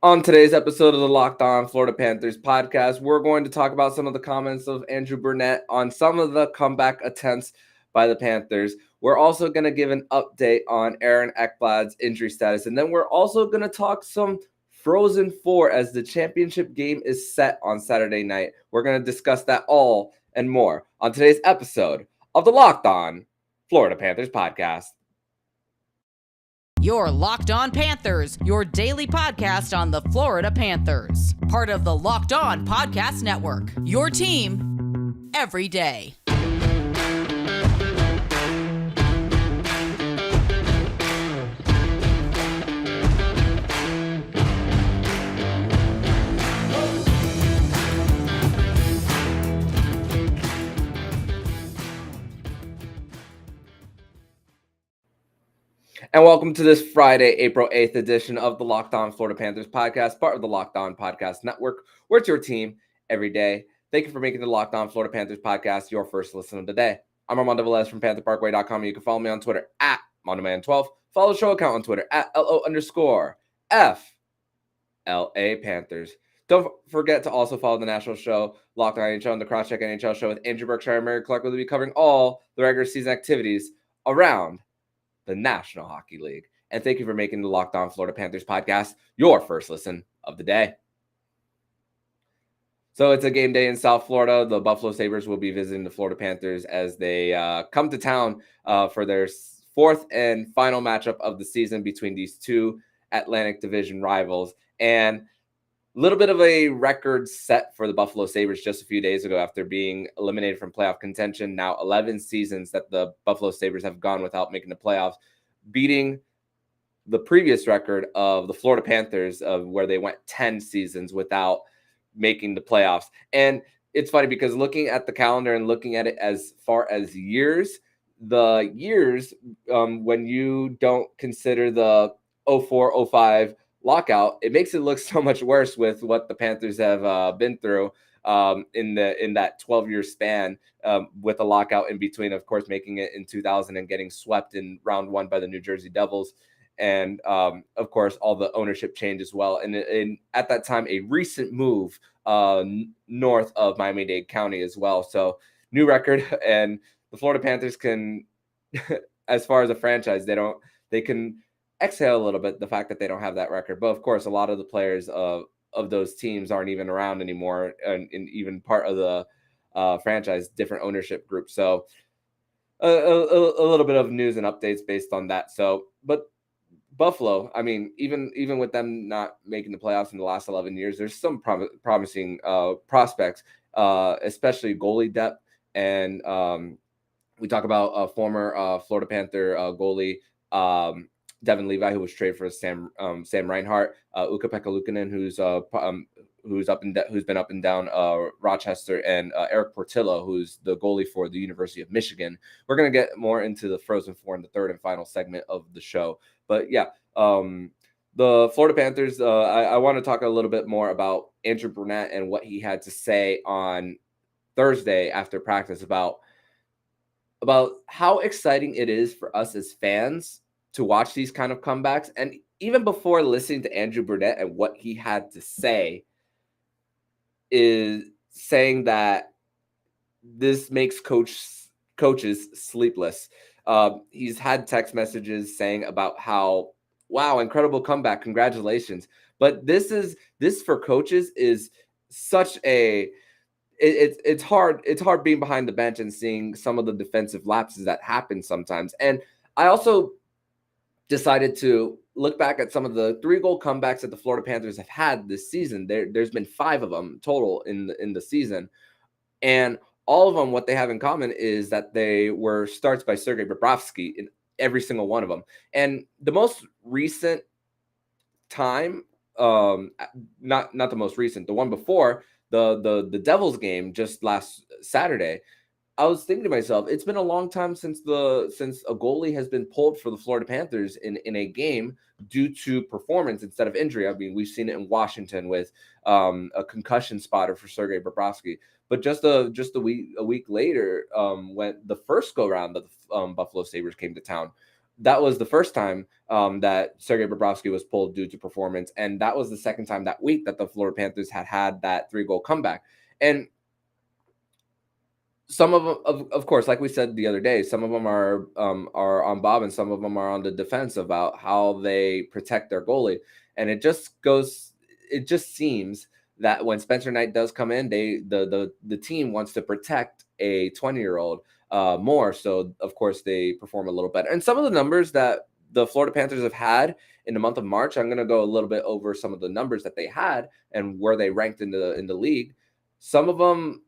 On today's episode of the Locked On Florida Panthers podcast, we're going to talk about some of the comments of Andrew Brunette on some of the comeback attempts by the Panthers. We're also going to give an update on Aaron Ekblad's injury status, and then we're also going to talk some Frozen Four as the championship game is set on Saturday night. We're going to discuss that all and more on today's episode of the Locked On Florida Panthers podcast. Your Locked On Panthers, your daily podcast on the Florida Panthers. Part of the Locked On Podcast Network, your team every day. And welcome to this Friday, April 8th edition of the Locked On Florida Panthers podcast, part of the Locked On Podcast Network, where it's your team every day. Thank you for making the Locked On Florida Panthers podcast your first listen of the day. I'm Armando Velez from PantherParkway.com. You can follow me on Twitter at MondoMan12. Follow the show account on Twitter at LO_FLA Panthers. Don't forget to also follow the national show, Locked On NHL, and the Crosscheck NHL show with Andrew Berkshire and Mary Clark. Will be covering all the regular season activities around the National Hockey League. And thank you for making the Locked On Florida Panthers podcast your first listen of the day. So it's a game day in South Florida. The Buffalo Sabres will be visiting the Florida Panthers as they come to town for their fourth and final matchup of the season between these two Atlantic Division rivals. And a little bit of a record set for the Buffalo Sabres just a few days ago after being eliminated from playoff contention. Now 11 seasons that the Buffalo Sabres have gone without making the playoffs, beating the previous record of the Florida Panthers of where they went 10 seasons without making the playoffs. And it's funny because looking at the calendar and looking at it as far as years, the years when you don't consider the 04-05 lockout, it makes it look so much worse with what the Panthers have been through in that 12-year span with a lockout in between, of course, making it in 2000 and getting swept in round one by the New Jersey Devils. And, of course, all the ownership change as well. And at that time, a recent move north of Miami-Dade County as well. So new record. And the Florida Panthers can, as far as a franchise, they can exhale a little bit the fact that they don't have that record. But of course, a lot of the players of those teams aren't even around anymore, and even part of the franchise, different ownership group. So a little bit of news and updates based on that. So, but Buffalo, I mean, even with them not making the playoffs in the last 11 years, there's some promising prospects, especially goalie depth. And we talk about former Florida Panther goalie Devin Levi, who was traded for Sam Reinhart, Ukko-Pekka Luukkonen, who's been up and down Rochester, and Eric Portillo, who's the goalie for the University of Michigan. We're going to get more into the Frozen Four in the third and final segment of the show. But yeah, the Florida Panthers, I want to talk a little bit more about Andrew Brunette and what he had to say on Thursday after practice about how exciting it is for us as fans to watch these kind of comebacks. And even before listening to Andrew Brunette and what he had to say, is saying that this makes coaches sleepless. He's had text messages saying about how, wow, incredible comeback, congratulations. But this for coaches is such a it's hard being behind the bench and seeing some of the defensive lapses that happen sometimes. And I also decided to look back at some of the 3-goal comebacks that the Florida Panthers have had this season. There's been 5 of them total in the season. And all of them, what they have in common is that they were starts by Sergei Bobrovsky in every single one of them. And the most recent time, not the most recent, the one before the Devils game just last Saturday, I was thinking to myself, it's been a long time since a goalie has been pulled for the Florida Panthers in a game due to performance instead of injury. I mean, we've seen it in Washington with a concussion spotter for Sergei Bobrovsky. But just a week later, when the first go round that the Buffalo Sabres came to town, that was the first time that Sergei Bobrovsky was pulled due to performance, and that was the second time that week that the Florida Panthers had that 3-goal comeback. And some of them, of course, like we said the other day, some of them are on Bob, and some of them are on the defense about how they protect their goalie. And it just seems that when Spencer Knight does come in, the team wants to protect a 20-year-old more. So of course they perform a little better. And some of the numbers that the Florida Panthers have had in the month of March, I'm going to go a little bit over some of the numbers that they had and where they ranked in the league. Some of them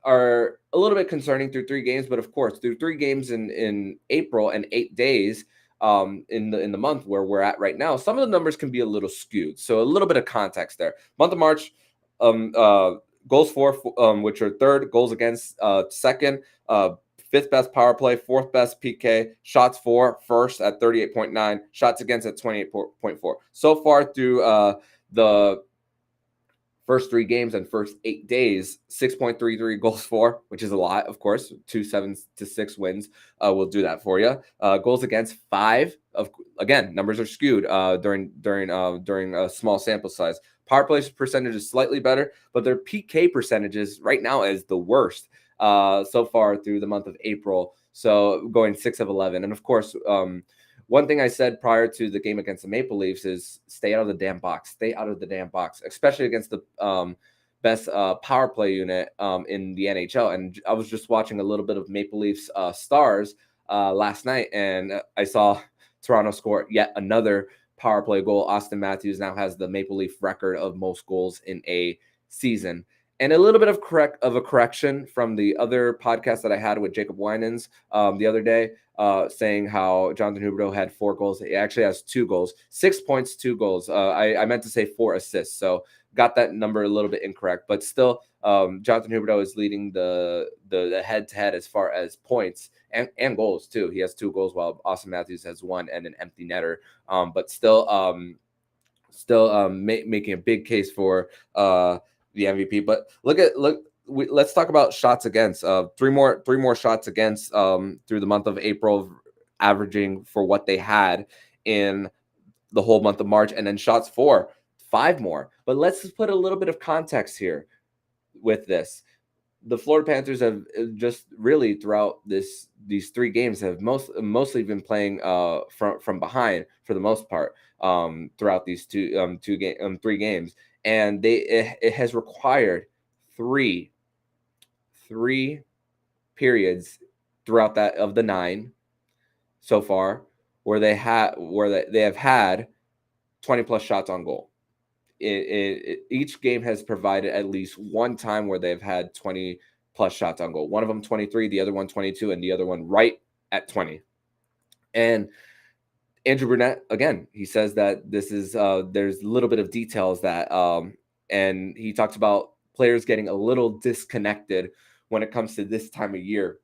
are a little bit concerning through 3 games, but of course, through 3 games in April and 8 days in the month where we're at right now, some of the numbers can be a little skewed. So a little bit of context there. Month of March, goals for, which are third, goals against second, 5th best power play, 4th best PK, shots for first at 38.9, shots against at 28.4. So far through the first 3 games and first 8 days, 6.33 goals for, which is a lot, of course. 2 7-6 wins will do that for you. Goals against 5. Again, numbers are skewed during a small sample size. Power play percentage is slightly better, but their PK percentages right now is the worst so far through the month of April. So going 6 of 11, and of course. One thing I said prior to the game against the Maple Leafs is stay out of the damn box. Stay out of the damn box, especially against the best power play unit in the NHL. And I was just watching a little bit of Maple Leafs Stars last night, and I saw Toronto score yet another power play goal. Austin Matthews now has the Maple Leaf record of most goals in a season. And a little bit of a correction from the other podcast that I had with Jacob Winans the other day, saying how Jonathan Huberdeau had 4 goals. He actually has 2 goals, 6 points, 2 goals. I meant to say 4 assists, so got that number a little bit incorrect. But still, Jonathan Huberdeau is leading the head-to-head as far as points and goals too. He has 2 goals while Austin Matthews has 1 and an empty netter. But still making a big case for the MVP. But let's talk about shots against. 3 more shots against through the month of April, averaging for what they had in the whole month of March, and then shots for 5 more. But let's just put a little bit of context here with this. The Florida Panthers have just really throughout these 3 games have mostly been playing from behind for the most part throughout these 3 games. And it has required 3 periods throughout that of the 9 so far where they have had 20 plus shots on goal. Each game has provided at least one time where they've had 20 plus shots on goal. One of them 23, the other one 22, and the other one right at 20. And Andrew Brunette, again, he says that this is there's a little bit of details that and he talks about players getting a little disconnected when it comes to this time of year.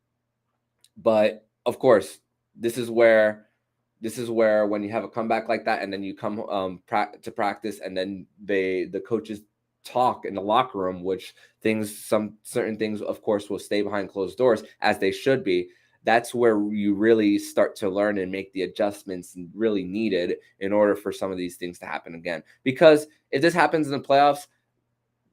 But of course, this is where when you have a comeback like that and then you come to practice and then the coaches talk in the locker room, which certain things of course will stay behind closed doors as they should be. That's where you really start to learn and make the adjustments really needed in order for some of these things to happen again. Because if this happens in the playoffs,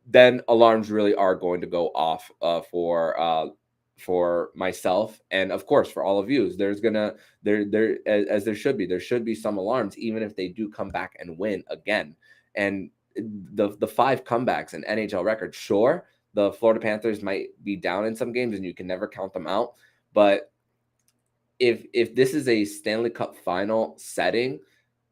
then alarms really are going to go off for myself and of course for all of you. There's as there should be some alarms, even if they do come back and win again. And the 5 comebacks and NHL record, sure, the Florida Panthers might be down in some games and you can never count them out, but if this is a Stanley Cup final setting,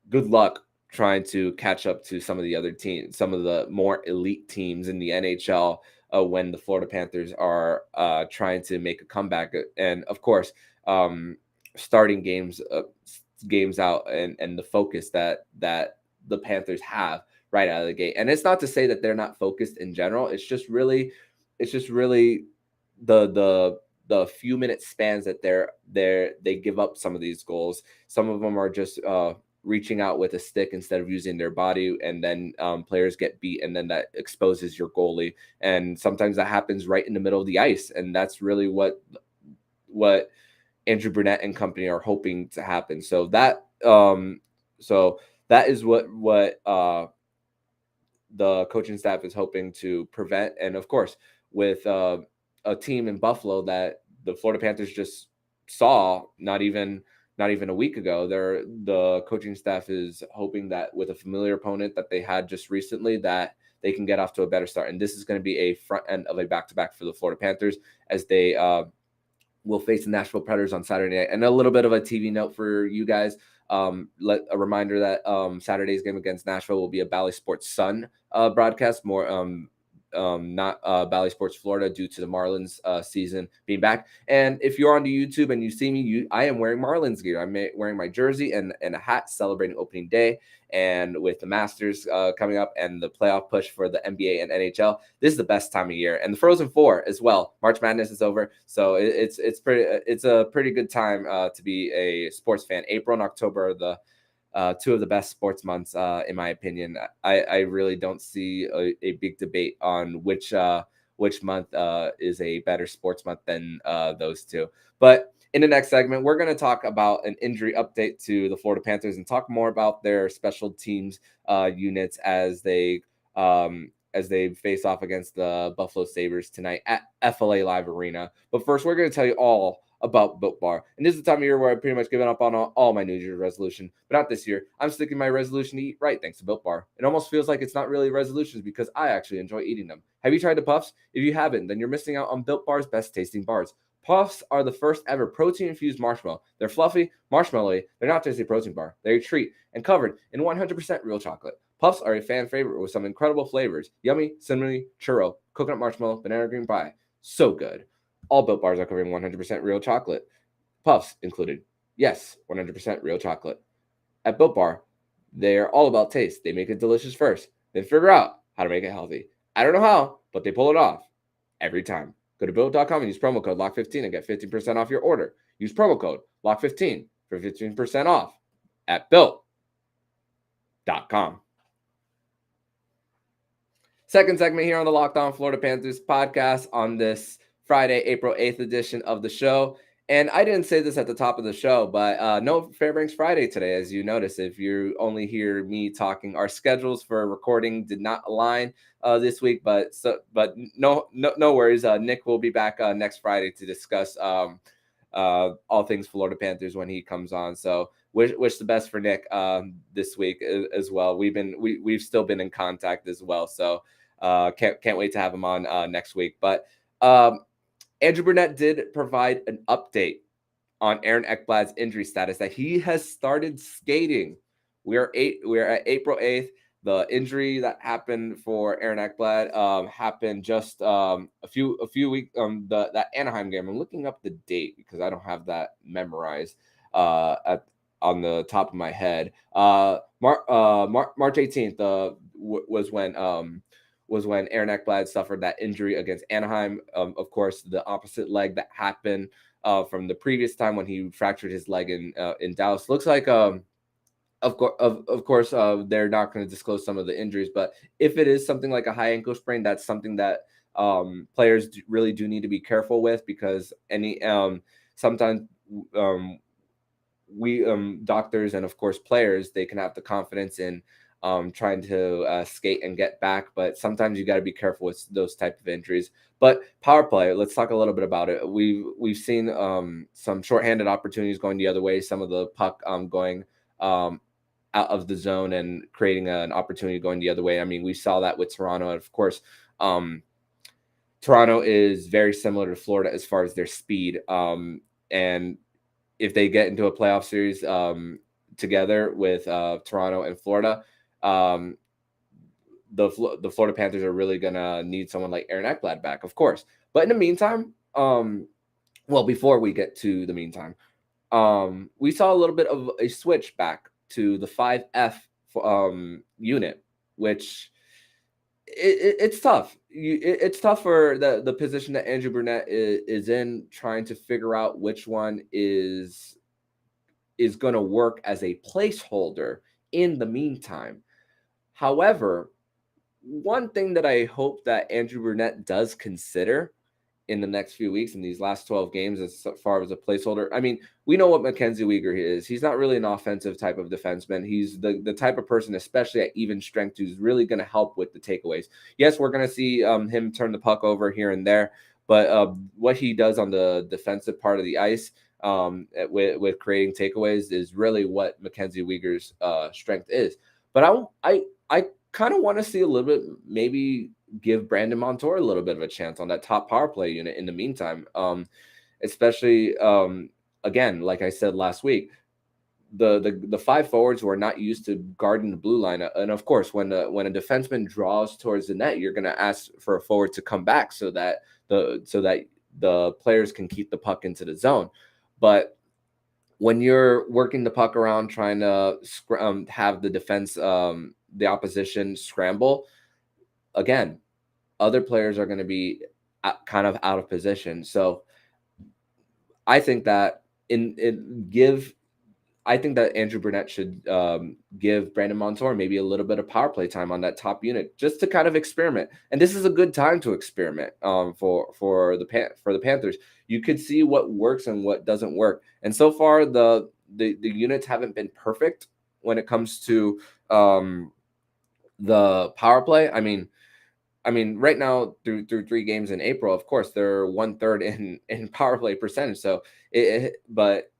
good luck trying to catch up to some of the other teams, some of the more elite teams in the NHL when the Florida Panthers are trying to make a comeback. And of course, starting games out and the focus that the Panthers have right out of the gate. And it's not to say that they're not focused in general. It's just really the few minute spans that they give up some of these goals. Some of them are just reaching out with a stick instead of using their body, and then players get beat, and then that exposes your goalie. And sometimes that happens right in the middle of the ice, and that's really what Andrew Brunette and company are hoping to happen. So that is what the coaching staff is hoping to prevent. And of course, with a team in Buffalo that the Florida Panthers just saw not even a week ago, the coaching staff is hoping that with a familiar opponent that they had just recently, that they can get off to a better start. And this is going to be a front end of a back-to-back for the Florida Panthers as they will face the Nashville Predators on Saturday night. And a little bit of a TV note for you guys. A reminder that Saturday's game against Nashville will be a Bally Sports Sun broadcast, not Bally Sports Florida, due to the Marlins season being back. And if you're on YouTube and you see me, I am wearing Marlins gear. I'm wearing my jersey and a hat celebrating opening day. And with the Masters coming up and the playoff push for the NBA and NHL, this is the best time of year. And the Frozen Four as well. March Madness is over, so it's a pretty good time to be a sports fan. April and October are the two of the best sports months, in my opinion. I really don't see a big debate on which month is a better sports month than those two. But in the next segment, we're going to talk about an injury update to the Florida Panthers and talk more about their special teams units as they face off against the Buffalo Sabres tonight at FLA Live Arena. But first, we're going to tell you all about Built Bar. And this is the time of year where I've pretty much given up on all my New Year's resolution. But not this year. I'm sticking my resolution to eat right thanks to Built Bar. It almost feels like it's not really resolutions because I actually enjoy eating them. Have you tried the Puffs? If you haven't, then you're missing out on Built Bar's best tasting bars. Puffs are the first ever protein-infused marshmallow. They're fluffy, marshmallowy. They're not just a protein bar. They're a treat and covered in 100% real chocolate. Puffs are a fan favorite with some incredible flavors. Yummy, cinnamony, churro, coconut marshmallow, banana green pie. So good. All Built Bars are covered in 100% real chocolate. Puffs included. Yes, 100% real chocolate. At Built Bar, they're all about taste. They make it delicious first, then figure out how to make it healthy. I don't know how, but they pull it off every time. Go to Built.com and use promo code LOCK15 and get 15% off your order. Use promo code LOCK15 for 15% off at Built.com. Second segment here on the Locked On Florida Panthers podcast on this Friday, April 8th edition of the show. And I didn't say this at the top of the show, but no Fairbanks Friday today, as you notice. If you only hear me talking, our schedules for recording did not align this week, but no worries. Nick will be back next Friday to discuss all things Florida Panthers when he comes on. So wish the best for Nick this week as well. We've still been in contact as well, so can't wait to have him on next week. But Andrew Brunette did provide an update on Aaron Ekblad's injury status, that he has started skating. We are at April 8th. The injury that happened for Aaron Ekblad happened just a few weeks that Anaheim game. I'm looking up the date because I don't have that memorized on the top of my head. March 18th was when Aaron Ekblad suffered that injury against Anaheim. Of course, the opposite leg that happened from the previous time when he fractured his leg in Dallas. Looks like, of course, they're not going to disclose some of the injuries, but if it is something like a high ankle sprain, that's something that players really do need to be careful with, because sometimes we doctors and of course players, they can have the confidence in trying to skate and get back, but sometimes you got to be careful with those type of injuries. But power play, let's talk a little bit about it. We've seen some shorthanded opportunities going the other way, some of the puck going out of the zone and creating an opportunity going the other way. I mean, we saw that with Toronto. And of course, Toronto is very similar to Florida as far as their speed. And if they get into a playoff series together with Toronto and Florida, the Florida Panthers are really going to need someone like Aaron Ekblad back, of course. But in the meantime, before we get to the meantime, we saw a little bit of a switch back to the 5F unit, which it's tough. It's tough for the position that Andrew Brunette is in, trying to figure out which one is going to work as a placeholder in the meantime. However, one thing that I hope that Andrew Brunette does consider in the next few weeks in these last 12 games as far as a placeholder. I mean, we know what Mackenzie Weegar is. He's not really an offensive type of defenseman. He's the type of person, especially at even strength, who's really going to help with the takeaways. Yes, we're going to see him turn the puck over here and there, but what he does on the defensive part of the ice with creating takeaways is really what Mackenzie Weegar's strength is. But I kind of want to see a little bit, maybe give Brandon Montour a little bit of a chance on that top power play unit in the meantime. Especially again, like I said last week, the five forwards who are not used to guarding the blue line, and of course, when a defenseman draws towards the net, you're going to ask for a forward to come back so that the players can keep the puck into the zone. But when you're working the puck around, trying to have the defense, the opposition scramble, again, other players are going to be kind of out of position. So I think that I think that Andrew Brunette should give Brandon Montour maybe a little bit of power play time on that top unit, just to kind of experiment. And this is a good time to experiment for the Panthers. You could see what works and what doesn't work. And so far, the units haven't been perfect when it comes to the power play. I mean, right now through 3 games in April, of course, they're 1/3 in power play percentage. So but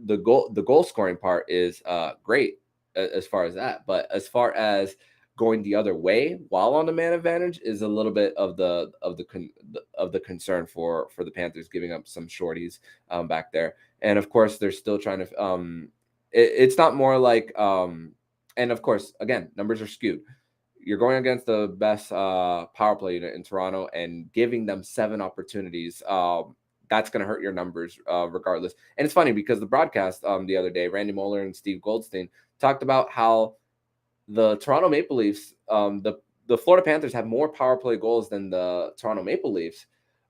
the goal scoring part is great as far as that. But as far as going the other way while on the man advantage is a little bit of the concern for the Panthers, giving up some shorties back there. And of course, they're still trying to. It's not more like. And of course, again, numbers are skewed. You're going against the best power play unit in Toronto and giving them 7 opportunities. That's going to hurt your numbers regardless. And it's funny because the broadcast the other day, Randy Moeller and Steve Goldstein talked about how the Toronto Maple Leafs, the Florida Panthers have more power play goals than the Toronto Maple Leafs,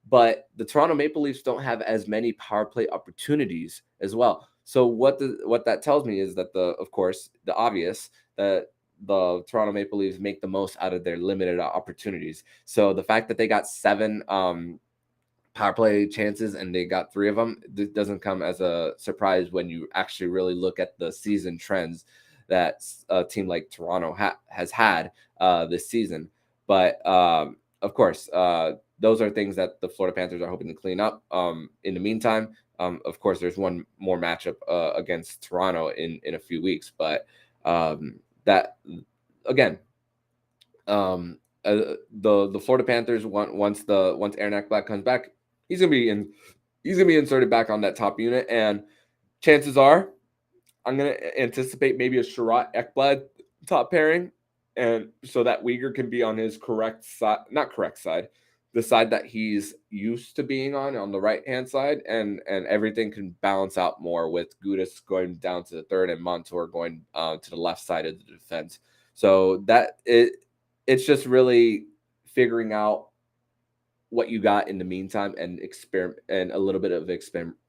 but the Toronto Maple Leafs don't have as many power play opportunities as well. So what that tells me is that of course, the obvious, that the Toronto Maple Leafs make the most out of their limited opportunities. So the fact that they got 7 power play chances and they got 3 of them, this doesn't come as a surprise when you actually really look at the season trends that a team like Toronto has had this season. But of course, those are things that the Florida Panthers are hoping to clean up. In the meantime, of course, there's one more matchup against Toronto in a few weeks, but that again, the Florida Panthers once Aaron Ekblad comes back, he's gonna be inserted back on that top unit, and chances are, I'm gonna anticipate maybe a Sherratt Ekblad top pairing, and so that Weegar can be on his the side that he's used to being on the right hand side, and everything can balance out more with Gudas going down to the third and Montour going to the left side of the defense. So it's just really figuring out what you got in the meantime and experiment and a little bit of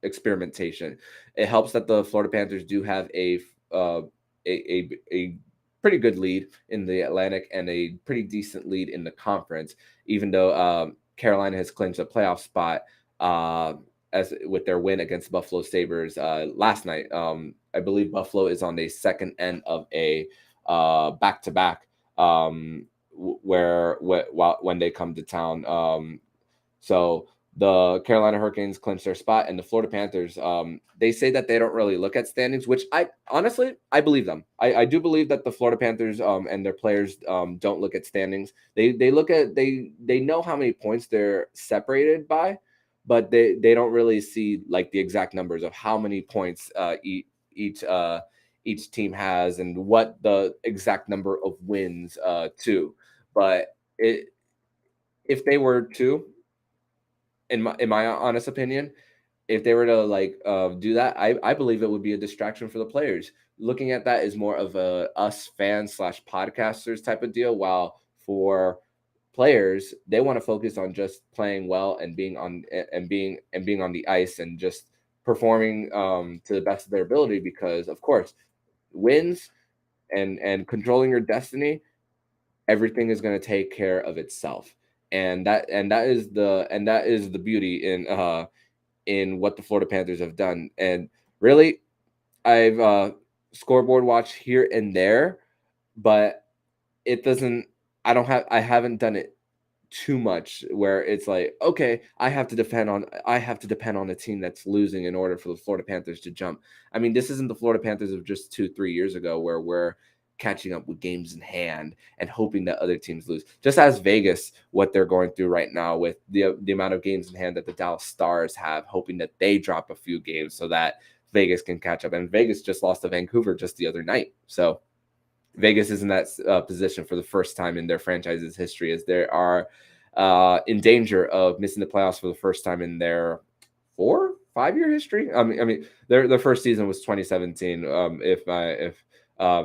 experimentation. It helps that the Florida Panthers do have a pretty good lead in the Atlantic and a pretty decent lead in the conference, even though Carolina has clinched a playoff spot as with their win against Buffalo Sabres last night. I believe Buffalo is on the second end of a back-to-back when they come to town. So the Carolina Hurricanes clinch their spot, and the Florida Panthers, they say that they don't really look at standings, which I believe them. I do believe that the Florida Panthers and their players don't look at standings. They know how many points they're separated by, but they don't really see like the exact numbers of how many points each team has and what the exact number of wins too. But if they were to, in my honest opinion, if they were to do that, I believe it would be a distraction for the players. Looking at that is more of a us fans / podcasters type of deal, while for players, they want to focus on just playing well and being on the ice and just performing to the best of their ability, because of course, wins and controlling your destiny, everything is going to take care of itself. And that is the beauty in what the Florida Panthers have done. And really, I've scoreboard watched here and there, but it doesn't. I haven't done it too much where it's like, okay, I have to depend on a team that's losing in order for the Florida Panthers to jump. I mean, this isn't the Florida Panthers of just 2-3 years ago where we're catching up with games in hand and hoping that other teams lose. Just as Vegas, what they're going through right now with the amount of games in hand that the Dallas Stars have, hoping that they drop a few games so that Vegas can catch up. And Vegas just lost to Vancouver just the other night. So Vegas is in that position for the first time in their franchise's history, as they are in danger of missing the playoffs for the first time in their 4-5 year history. I mean, their first season was 2017.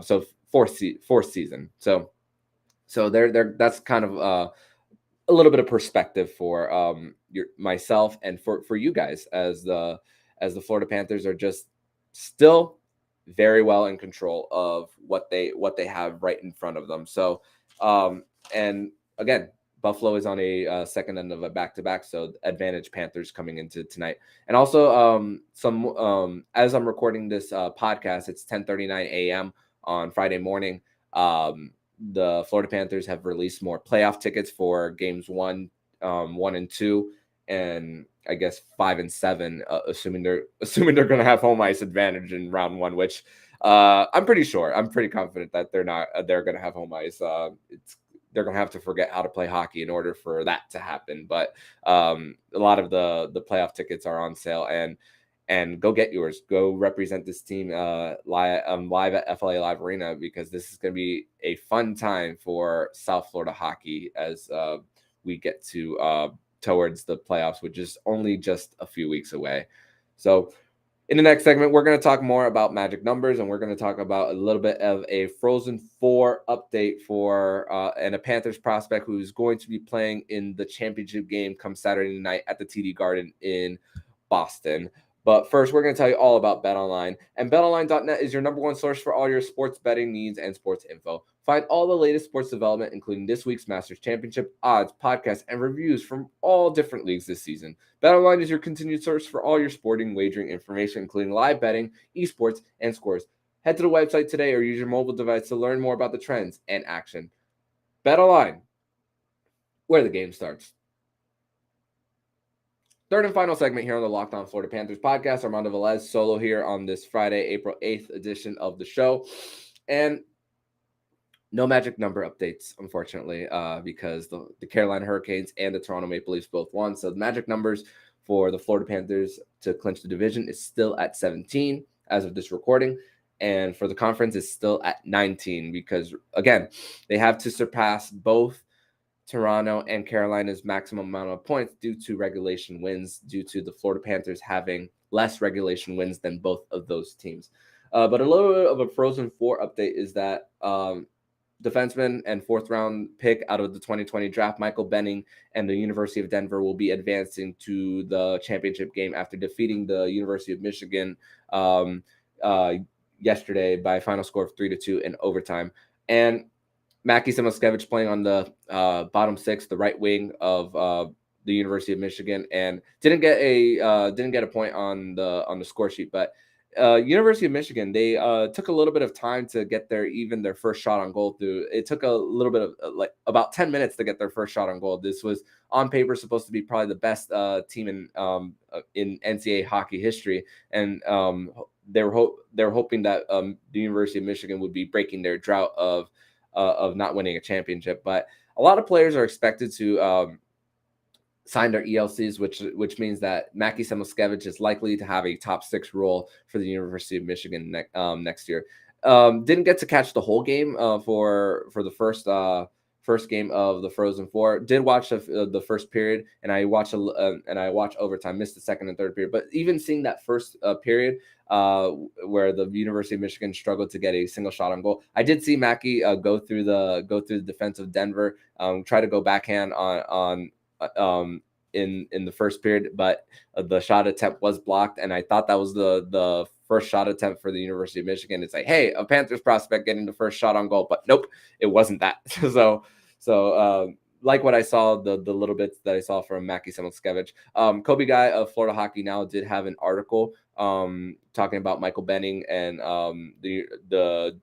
So fourth season. So they're that's kind of a little bit of perspective for myself and for you guys, as the Florida Panthers are just still very well in control of what they have right in front of them. So and again, Buffalo is on a second end of a back-to-back, so advantage Panthers coming into tonight. And also as I'm recording this podcast, it's 10:39 a.m. on Friday morning. The Florida Panthers have released more playoff tickets for games 1 and 2, and I guess 5 and 7, assuming they're going to have home ice advantage in round 1, which I'm pretty confident that they're going to have home ice. They're going to have to forget how to play hockey in order for that to happen. But a lot of the playoff tickets are on sale, and go get yours. Go represent this team live at FLA Live Arena, because this is going to be a fun time for South Florida hockey as we get to towards the playoffs, which is only just a few weeks away. So in the next segment, we're going to talk more about magic numbers, and we're going to talk about a little bit of a Frozen 4 update for and a Panthers prospect who's going to be playing in the championship game come Saturday night at the TD Garden in Boston. But first, we're going to tell you all about BetOnline. And BetOnline.net is your number one source for all your sports betting needs and sports info. Find all the latest sports development, including this week's Masters Championship, odds, podcasts, and reviews from all different leagues this season. BetOnline is your continued source for all your sporting wagering information, including live betting, esports, and scores. Head to the website today or use your mobile device to learn more about the trends and action. BetOnline, where the game starts. Third and final segment here on the Locked On Florida Panthers podcast. Armando Velez solo here on this Friday, April 8th edition of the show. And no magic number updates, unfortunately, because the Carolina Hurricanes and the Toronto Maple Leafs both won. So the magic numbers for the Florida Panthers to clinch the division is still at 17 as of this recording. And for the conference, it's still at 19 because, again, they have to surpass both Toronto and Carolina's maximum amount of points due to regulation wins, due to the Florida Panthers having less regulation wins than both of those teams. But a little bit of a Frozen 4 update is that defenseman and fourth-round pick out of the 2020 draft, Michael Benning, and the University of Denver will be advancing to the championship game after defeating the University of Michigan yesterday by a final score of 3-2 in overtime. And Mackie Samoskevich playing on the bottom six, the right wing of the University of Michigan, and didn't get a point on the score sheet. But University of Michigan, they took a little bit of time to get their first shot on goal through. It took a little bit of like about 10 minutes to get their first shot on goal. This was on paper supposed to be probably the best team in NCAA hockey history, and they were hoping that the University of Michigan would be breaking their drought of not winning a championship. But a lot of players are expected to sign their ELCs, which means that Mackie Samoskevich is likely to have a top 6 role for the University of Michigan next year. Didn't get to catch the whole game for the first game of the Frozen 4. Did watch the first period, and I watched overtime. Missed the second and third period, but even seeing that first period where the University of Michigan struggled to get a single shot on goal, I did see Mackie go through the defense of Denver, try to go backhand on in the first period, but the shot attempt was blocked, and I thought that was the first shot attempt for the University of Michigan. It's like, hey, a Panthers prospect getting the first shot on goal, but nope, it wasn't that. So like what I saw, the little bits that I saw from Mackie Samoskevich. Kobe Guy of Florida Hockey Now did have an article talking about Michael Benning and the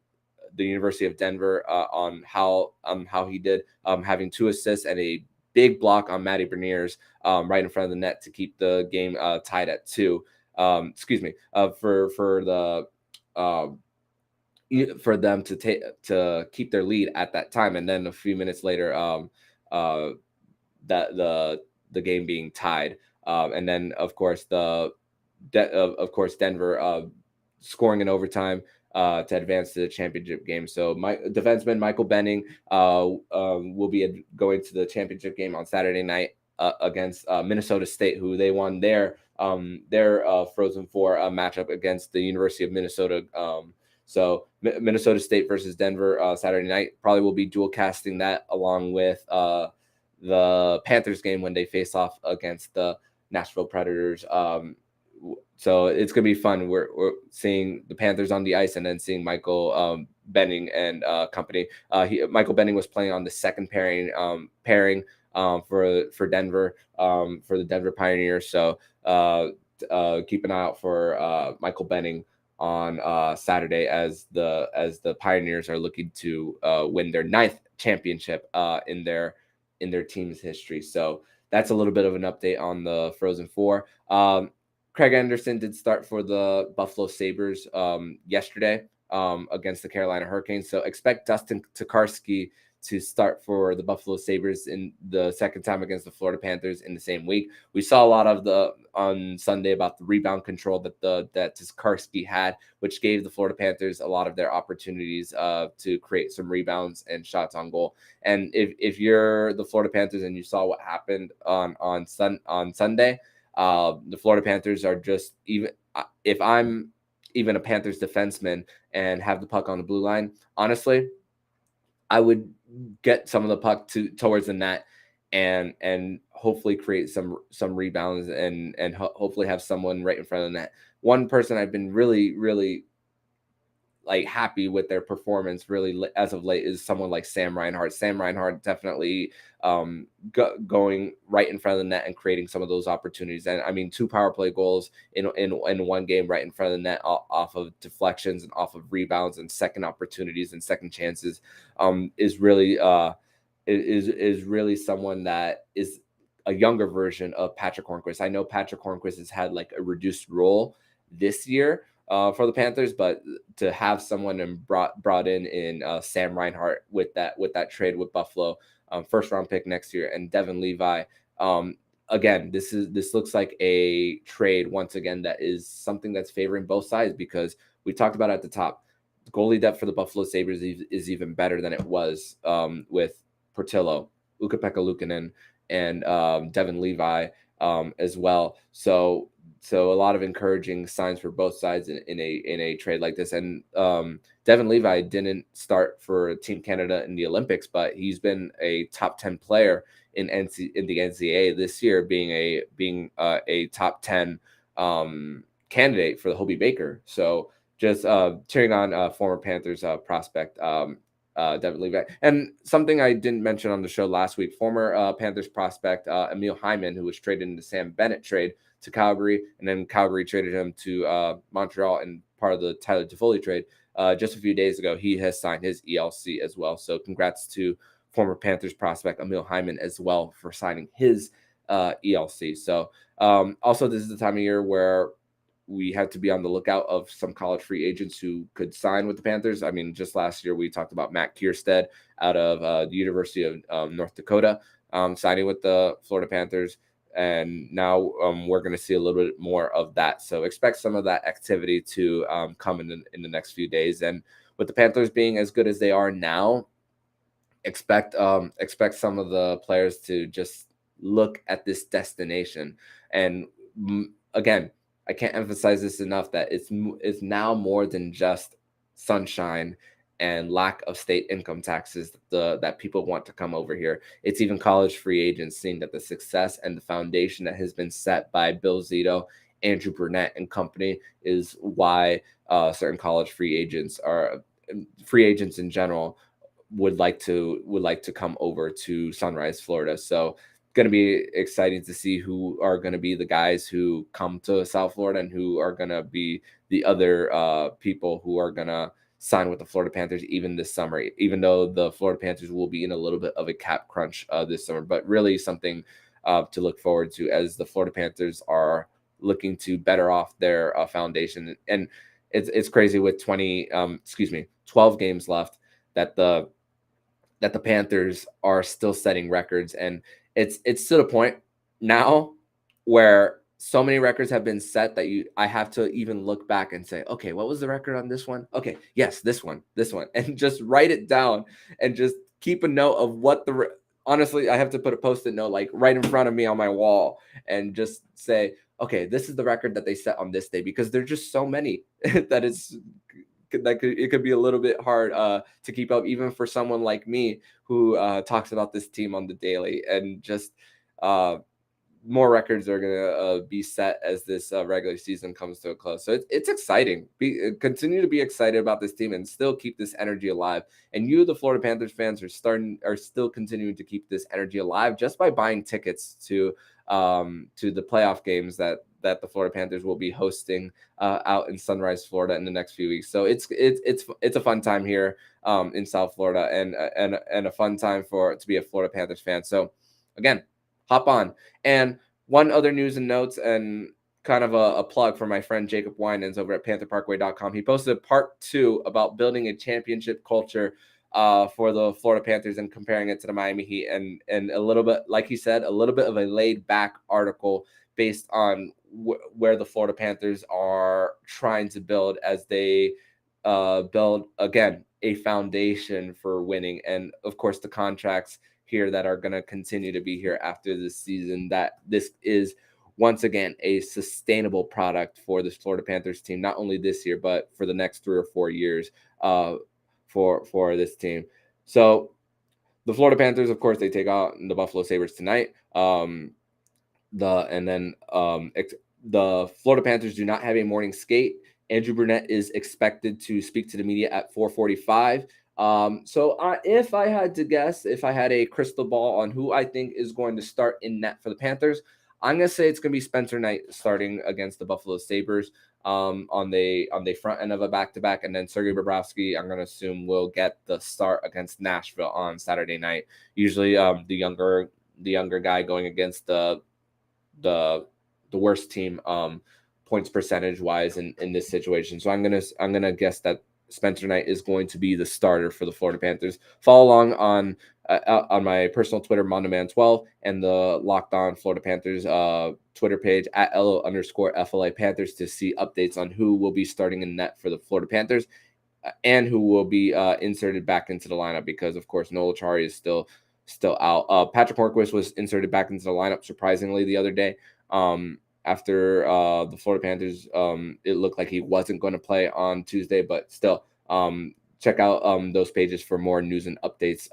University of Denver on how he did, having 2 assists and a big block on Matty Beniers right in front of the net to keep the game tied at 2. For them to keep their lead at that time, and then a few minutes later, that the game being tied, and then of course Denver scoring in overtime to advance to the championship game. So my defenseman Michael Benning will be going to the championship game on Saturday night against Minnesota State, who they won their Frozen Four matchup against the University of Minnesota. So Minnesota State versus Denver Saturday night. Probably will be dual casting that along with the Panthers game when they face off against the Nashville Predators. So it's going to be fun. We're seeing the Panthers on the ice and then seeing Michael Benning and company. Michael Benning was playing on the second pairing for Denver, for the Denver Pioneers. So keep an eye out for Michael Benning on Saturday as the Pioneers are looking to win their 9th championship in their team's history. So that's a little bit of an update on the Frozen Four. Craig Anderson did start for the Buffalo Sabres yesterday against the Carolina Hurricanes. So expect Dustin Tokarski to start for the Buffalo Sabres in the second time against the Florida Panthers in the same week. We saw a lot of on Sunday about the rebound control that Tokarski had, which gave the Florida Panthers a lot of their opportunities to create some rebounds and shots on goal. And if you're the Florida Panthers and you saw what happened on Sunday, the Florida Panthers are just, even if I'm even a Panthers defenseman and have the puck on the blue line, honestly, I would get some of the puck towards the net and hopefully create some rebounds and hopefully have someone right in front of the net. One person I've been really, really happy with their performance really as of late is someone like Sam Reinhart. Sam Reinhart definitely going right in front of the net and creating some of those opportunities. And I mean, 2 power play goals in one game right in front of the net off of deflections and off of rebounds and second opportunities and second chances is really is really someone that is a younger version of Patrick Hornquist. I know Patrick Hornquist has had a reduced role this year for the Panthers, but to have someone brought in Sam Reinhart with that trade with Buffalo, first round pick next year, and Devin Levi. Again, this looks like a trade once again that is something that's favoring both sides, because we talked about at the top, goalie depth for the Buffalo Sabres is even better than it was with Portillo, Ukko-Pekka Luukkonen, and Devin Levi as well. So a lot of encouraging signs for both sides in a trade like this. And Devin Levi didn't start for Team Canada in the Olympics, but he's been a top 10 player in the NCAA this year, being a top 10 candidate for the Hobey Baker. So just cheering on former Panthers prospect Devin Levi. And something I didn't mention on the show last week, former Panthers prospect Emil Hyman, who was traded in the Sam Bennett trade to Calgary, and then Calgary traded him to Montreal and part of the Tyler Toffoli trade. Just a few days ago, he has signed his ELC as well. So congrats to former Panthers prospect Emil Hyman as well for signing his ELC. So also, this is the time of year where we had to be on the lookout of some college free agents who could sign with the Panthers. I mean, just last year we talked about Matt Kierstead out of the University of North Dakota signing with the Florida Panthers. And now we're going to see a little bit more of that. So expect some of that activity to come in the next few days. And with the Panthers being as good as they are now, expect some of the players to just look at this destination. And again, I can't emphasize this enough that it's now more than just sunshine and lack of state income taxes that people want to come over here. It's even college free agents seeing that the success and the foundation that has been set by Bill Zito, Andrew Brunette, and company is why certain college free agents in general would like to come over to Sunrise, Florida. So going to be exciting to see who are going to be the guys who come to South Florida and who are going to be the other people who are going to sign with the Florida Panthers even this summer, even though the Florida Panthers will be in a little bit of a cap crunch this summer, but really something to look forward to as the Florida Panthers are looking to better off their foundation. And it's crazy with 12 games left that the Panthers are still setting records. And it's to the point now where so many records have been set that I have to even look back and say, okay, what was the record on this one? Okay, yes, this one, and just write it down and just keep a note of what honestly, I have to put a Post-it note like right in front of me on my wall and just say, okay, this is the record that they set on this day, because there's just so many that it could be a little bit hard to keep up, even for someone like me who talks about this team on the daily. And just more records are going to be set as this regular season comes to a close. So it's exciting. Continue to be excited about this team and still keep this energy alive. And you, the Florida Panthers fans, are still continuing to keep this energy alive just by buying tickets to the playoff games that the Florida Panthers will be hosting out in Sunrise, Florida in the next few weeks. So it's a fun time here in South Florida and a fun time to be a Florida Panthers fan. So again, hop on. And one other news and notes and kind of a plug for my friend Jacob Winans over at PantherParkway.com. He posted part 2 about building a championship culture for the Florida Panthers and comparing it to the Miami Heat, and a little bit, like he said, a little bit of a laid back article based on where the Florida Panthers are trying to build as they build, again, a foundation for winning. And of course, the contracts here that are going to continue to be here after this season, that this is once again a sustainable product for this Florida Panthers team, not only this year, but for the next 3 or 4 years for this team. So the Florida Panthers, of course, they take out the Buffalo Sabres tonight. The Florida Panthers do not have a morning skate. Andrew Brunette is expected to speak to the media at 4:45. So if I had to guess, if I had a crystal ball on who I think is going to start in net for the Panthers, I'm going to say it's going to be Spencer Knight starting against the Buffalo Sabres on the front end of a back-to-back. And then Sergei Bobrovsky, I'm going to assume, will get the start against Nashville on Saturday night. Usually the younger guy going against the worst team points percentage wise in this situation. So I'm gonna guess that Spencer Knight is going to be the starter for the Florida Panthers. Follow along on my personal Twitter, Mondoman12, and the Locked On Florida Panthers Twitter page at @LO_FLA Panthers to see updates on who will be starting in net for the Florida Panthers and who will be inserted back into the lineup, because of course Noel Acciari is still out. Patrick Hornqvist was inserted back into the lineup surprisingly the other day. After the Florida Panthers, it looked like he wasn't going to play on Tuesday, but still, check out those pages for more news and updates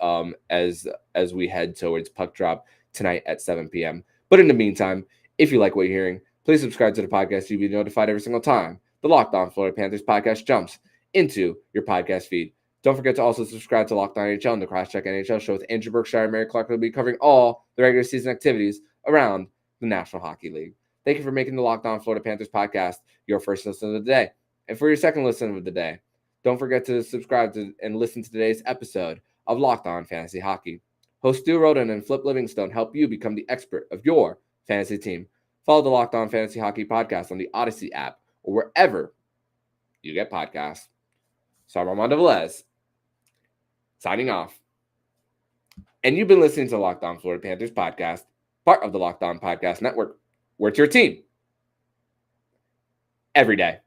as we head towards puck drop tonight at 7 p.m. But in the meantime, if you like what you're hearing, please subscribe to the podcast. You'll be notified every single time the Locked On Florida Panthers podcast jumps into your podcast feed. Don't forget to also subscribe to Locked On NHL and the Crosscheck NHL show with Andrew Berkshire and Mary Clark. Will be covering all the regular season activities around the National Hockey League. Thank you for making the Locked On Florida Panthers podcast your first listen of the day. And for your second listen of the day, don't forget to subscribe to and listen to today's episode of Locked On Fantasy Hockey. Host Stu Roden and Flip Livingstone help you become the expert of your fantasy team. Follow the Locked On Fantasy Hockey podcast on the Odyssey app or wherever you get podcasts. So I'm Armando Velez, signing off. And you've been listening to the Locked On Florida Panthers podcast, part of the Locked On Podcast Network, where it's your team every day.